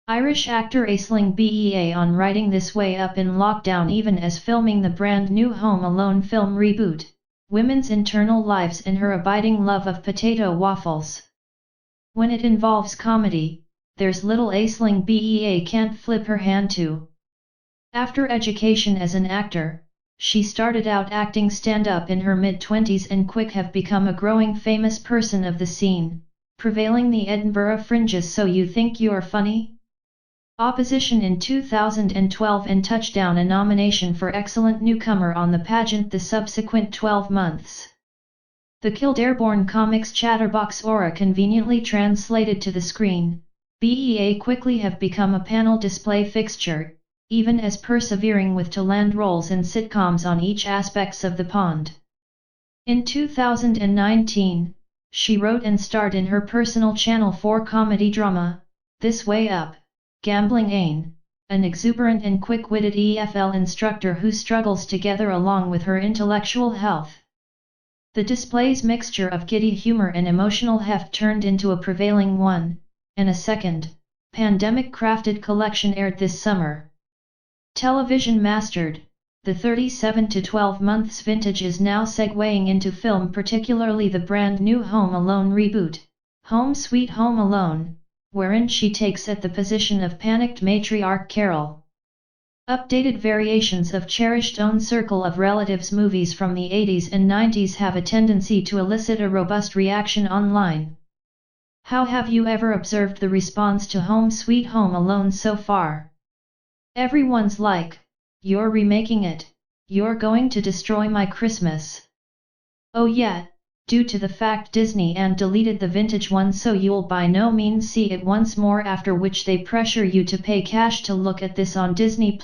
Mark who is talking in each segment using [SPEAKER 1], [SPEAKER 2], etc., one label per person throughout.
[SPEAKER 1] Irish actor Aisling Bea on riding this way up in lockdown even as filming the brand new Home Alone film reboot, women's internal lives and her abiding love of potato waffles. When it involves comedy, there's little Aisling Bea can't flip her hand to. After education as an actor, she started out acting stand-up in her mid-20s and quick have become a growing famous person of the scene, prevailing the Edinburgh fringes. So you think you're funny? Opposition in 2012 and touchdown a nomination for Excellent Newcomer on the pageant the subsequent 12 months. The Kildare-born comics chatterbox aura conveniently translated to the screen, Bea quickly have become a panel display fixture, even as persevering with to land roles in sitcoms on each aspects of the pond. In 2019, she wrote and starred in her personal Channel 4 comedy drama, This Way Up, Gambling Ain, an exuberant and quick-witted EFL instructor who struggles to gather along with her intellectual health. The display's mixture of giddy humor and emotional heft turned into a prevailing one, and a second, pandemic-crafted collection aired this summer. Television mastered, the 37 to 12 months vintage is now segueing into film, particularly the brand new Home Alone reboot, Home Sweet Home Alone, wherein she takes at the position of panicked matriarch Carol. Updated variations of cherished own circle of relatives movies from the 80s and 90s have a tendency to elicit a robust reaction online. How have you ever observed the response to Home Sweet Home Alone so far? Everyone's like, "You're remaking it, you're going to destroy my Christmas." Oh yeah, due to the fact Disney and deleted the vintage one so you'll by no means see it once more, after which they pressure you to pay cash to look at this on Disney+.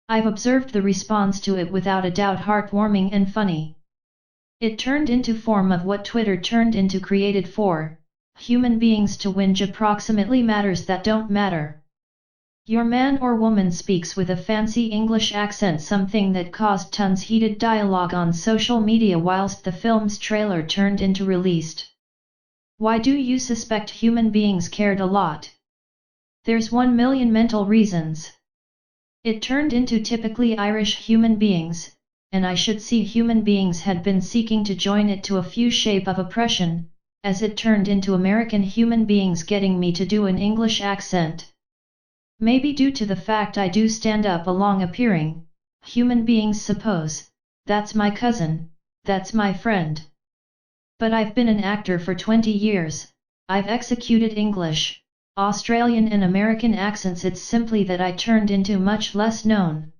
[SPEAKER 1] I've observed the response to it, without a doubt heartwarming and funny. It turned into form of what Twitter turned into created for, human beings to whinge approximately matters that don't matter. Your man or woman speaks with a fancy English accent, something that caused tons heated dialogue on social media whilst the film's trailer turned into released. Why do you suspect human beings cared a lot? There's 1,000,000 mental reasons. It turned into typically Irish human beings, and I should see human beings had been seeking to join it to a few shape of oppression, as it turned into American human beings getting me to do an English accent. Maybe due to the fact I do stand up along appearing, human beings suppose, that's my cousin, that's my friend. But I've been an actor for 20 years, I've executed English, Australian and American accents, it's simply that I turned into much less known.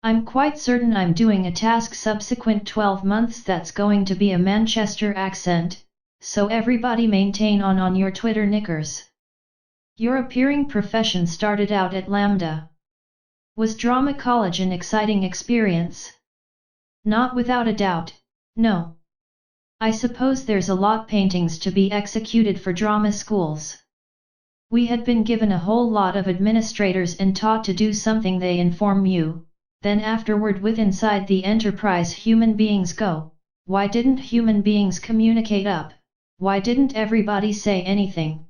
[SPEAKER 1] I'm quite certain I'm doing a task subsequent 12 months that's going to be a Manchester accent, so everybody maintain on your Twitter knickers. Your appearing profession started out at Lambda. Was drama college an exciting experience? Not without a doubt, no. I suppose there's a lot paintings to be executed for drama schools. We had been given a whole lot of administrators and taught to do something, they inform you, then afterward with inside the enterprise human beings go, why didn't human beings communicate up, why didn't everybody say anything?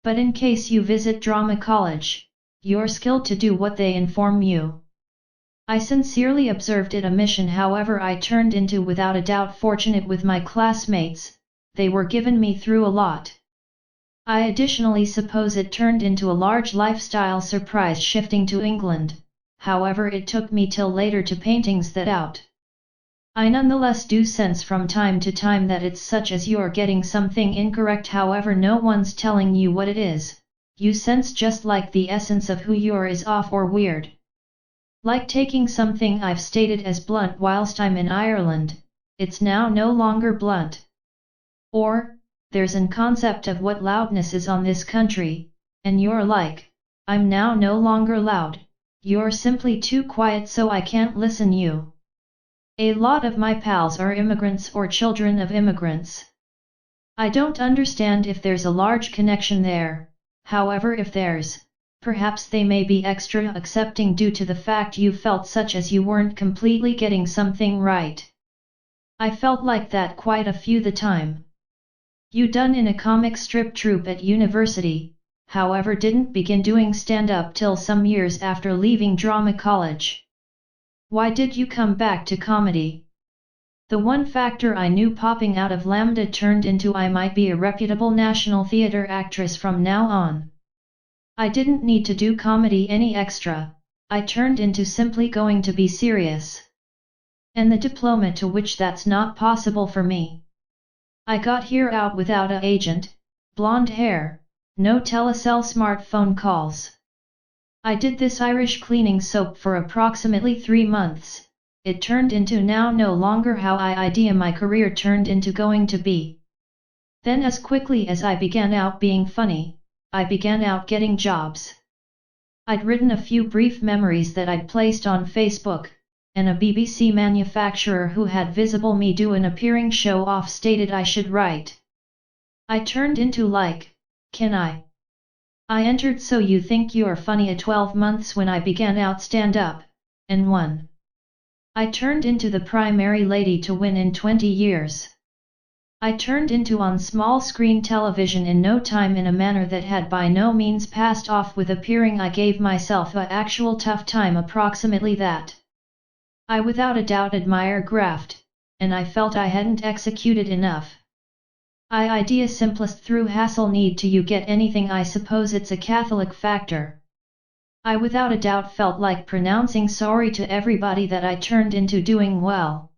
[SPEAKER 1] But in case you visit drama college, you're skilled to do what they inform you. I sincerely observed it a mission, however I turned into without a doubt fortunate with my classmates, they were given me through a lot. I additionally suppose it turned into a large lifestyle surprise shifting to England, however it took me till later to paintings that out. I nonetheless do sense from time to time that it's such as you're getting something incorrect, however no one's telling you what it is, you sense just like the essence of who you're is off or weird. Like taking something I've stated as blunt whilst I'm in Ireland, it's now no longer blunt. Or, there's an concept of what loudness is on this country, and you're like, I'm now no longer loud, you're simply too quiet so I can't listen you. A lot of my pals are immigrants or children of immigrants. I don't understand if there's a large connection there, however if there's, perhaps they may be extra accepting due to the fact you felt such as you weren't completely getting something right. I felt like that quite a few the time. You done in a comic strip troupe at university, however didn't begin doing stand-up till some years after leaving drama college. Why did you come back to comedy? The one factor I knew popping out of Lambda turned into I might be a reputable national theatre actress from now on. I didn't need to do comedy any extra, I turned into simply going to be serious. And the diploma to which that's not possible for me. I got here out without a agent, blonde hair, no telecell smartphone calls. I did this Irish cleaning soap for approximately 3 months, it turned into now no longer how I idea my career turned into going to be. Then as quickly as I began out being funny, I began out getting jobs. I'd written a few brief memories that I'd placed on Facebook, and a BBC manufacturer who had visible me do an appearing show-off stated I should write. I turned into like, can I entered So You Think You're Funny at 12 months when I began out stand-up, and won. I turned into the primary lady to win in 20 years. I turned into on small screen television in no time in a manner that had by no means passed off with appearing. I gave myself a actual tough time approximately that. I without a doubt admire graft, and I felt I hadn't executed enough. I idea simplest through hassle need to you get anything I suppose it's a Catholic factor. I without a doubt felt like pronouncing sorry to everybody that I turned into doing well.